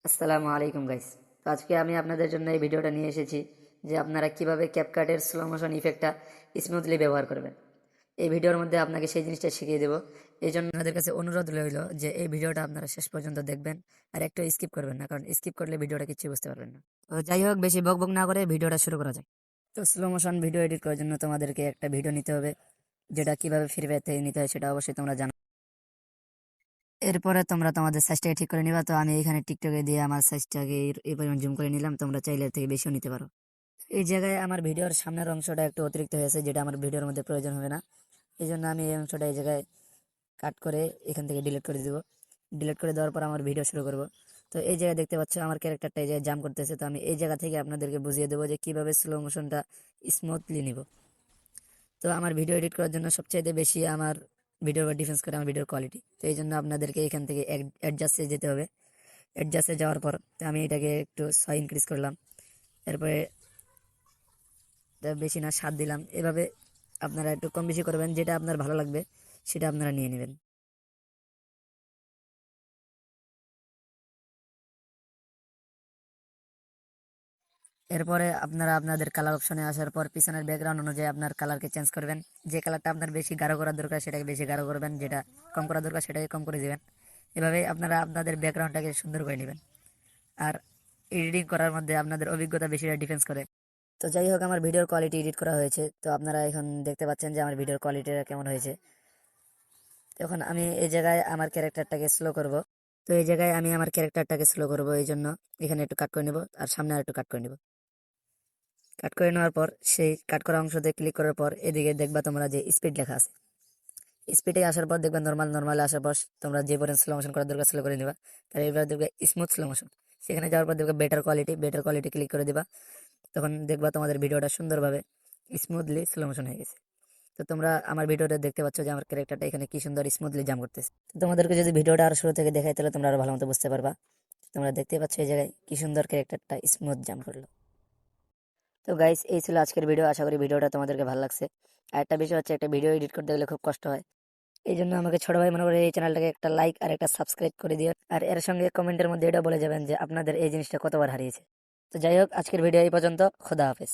আসসালামু আলাইকুম গাইস। তো আজকে আমি আপনাদের জন্য এই ভিডিওটা নিয়ে এসেছি যে আপনারা কিভাবে ক্যাপকাটের স্লো মোশন ইফেক্টটা স্মুথলি ব্যবহার করবেন। এই ভিডিওর মধ্যে আপনাকে সেই জিনিসটা শিখিয়ে দেবো। এই জন্য আপনাদের কাছে অনুরোধ রইল যে এই ভিডিওটা আপনারা শেষ পর্যন্ত দেখবেন আর একটু স্কিপ করবেন না, কারণ স্কিপ করলে ভিডিওটা কিছু বুঝতে পারবেন না। তো যাই হোক, বেশি বকবক না করে ভিডিওটা শুরু করা যায়। তো স্লো মোশন ভিডিও এডিট করার জন্য তোমাদেরকে একটা ভিডিও নিতে হবে, যেটা কিভাবে ফ্রি ফায়ার থেকে নিতে হয় সেটা অবশ্যই তোমরা জানো। এরপরে তোমরা তোমাদের সাইজটাকে ঠিক করে নিবা। তো আমি এখানে টিকটকে দিয়ে আমার সাইজটাকে এই পরিমাণ জুম করে নিলাম, তোমরা চাইলে এর থেকে বেশিও নিতে পারো। এই জায়গায় আমার ভিডিওর সামনের অংশটা একটু অতিরিক্ত হয়েছে, যেটা আমার ভিডিওর মধ্যে প্রয়োজন হবে না। এই জন্য আমি এই অংশটা এই জায়গায় কাট করে এখান থেকে ডিলিট করে দিব। ডিলিট করে দেওয়ার পর আমার ভিডিও শুরু করব। তো এই জায়গায় দেখতে পাচ্ছ আমার ক্যারেক্টারটা এই জায়গায় জাম্প করতেছে। তো আমি এই জায়গা থেকে আপনাদেরকে বুঝিয়ে দেবো যে কিভাবে স্লো মোশনটা স্মুথলি নিব। তো আমার ভিডিও এডিট করার জন্য সবচাইতে বেশি আমার ভিডিওর উপর ডিফেন্স করে আমার ভিডিওর কোয়ালিটি। তো এই জন্য আপনাদেরকে এখান থেকে অ্যাডজাস্টে যেতে হবে। অ্যাডজাস্টে যাওয়ার পর তো আমি এটাকে একটু 6 ইনক্রিজ করলাম। এরপরে বেশি না 7 দিলাম। এভাবে আপনারা একটু কম বেশি করবেন, যেটা আপনার ভালো লাগবে সেটা আপনারা নিয়ে নেবেন। এরপরে আপনারা আপনাদের কালার অপশনে আসার পর পিছনের ব্যাকগ্রাউন্ড অনুযায়ী আপনার কালারকে চেঞ্জ করবেন। যে কালারটা আপনার বেশি গাঢ় করার দরকার সেটাকে বেশি গাঢ় করবেন, যেটা কম করার দরকার সেটাকে কম করে দিবেন। এভাবে আপনারা আপনাদের ব্যাকগ্রাউন্ডটাকে সুন্দর করে নেবেন। আর এডিটিং করার মধ্যে আপনাদের অভিজ্ঞতা বেশিটা ডিফেন্স করে। তো যাই হোক, আমার ভিডিওর কোয়ালিটি এডিট করা হয়েছে। তো আপনারা এখন দেখতে পাচ্ছেন যে আমার ভিডিওর কোয়ালিটিটা কেমন হয়েছে। এখন আমি এই জায়গায় আমার ক্যারেক্টারটাকে স্লো করব। তো এই জায়গায় আমি আমার ক্যারেক্টারটাকে স্লো করব, এই জন্য এখানে একটু কাট করে নেব আর সামনে আর একটু কাট করে নেব। কাট করে নেওয়ার পর সেই কাট করা অংশতে ক্লিক করার পর এদিকে দেখবা তোমরা যে স্পিড লেখা আছে। স্পিডে আসার পর দেখবা নর্মাল আসার পর তোমরা যে পরিমাণ স্লো মোশন করার দরকার স্লো করে নিবা। তাহলে এবার দেখবে স্মুথ স্লো মোশন। সেখানে যাওয়ার পর দেখবে বেটার কোয়ালিটি ক্লিক করে দিবা। তখন দেখবা তোমাদের ভিডিওটা সুন্দরভাবে স্মুথলি স্লো মোশন হয়ে গেছে। তো তোমরা আমার ভিডিওটা দেখতে পাচ্ছ যে আমার ক্যারেক্টারটা এখানে কি সুন্দর স্মুথলি জাম্প করতেছে। তো তোমাদেরকে যদি ভিডিওটা আরো শুরু থেকে দেখাই তাহলে তোমরা আরো ভালো মতো বুঝতে পারবা। তোমরা দেখতে পাচ্ছ এই জায়গায় কি সুন্দর ক্যারেক্টারটা স্মুথ জাম্প করলো। তো গাইস, এই ছিল আজকের ভিডিও। আশা করি ভিডিওটা তোমাদেরকে ভালো লাগছে। আর একটা বিষয় হচ্ছে, একটা ভিডিও এডিট করতে গেলে খুব কষ্ট হয়। এই জন্য আমাকে ছোট ভাই মনে করে এই চ্যানেলটাকে একটা লাইক আর একটা সাবস্ক্রাইব করে দিও। আর এর সঙ্গে কমেন্টের মধ্যে এটা বলে যাবেন যে আপনাদের এই জিনিসটা কতবার হারিয়েছে। তো যাই হোক, আজকের ভিডিও এই পর্যন্ত। খোদা হাফেজ।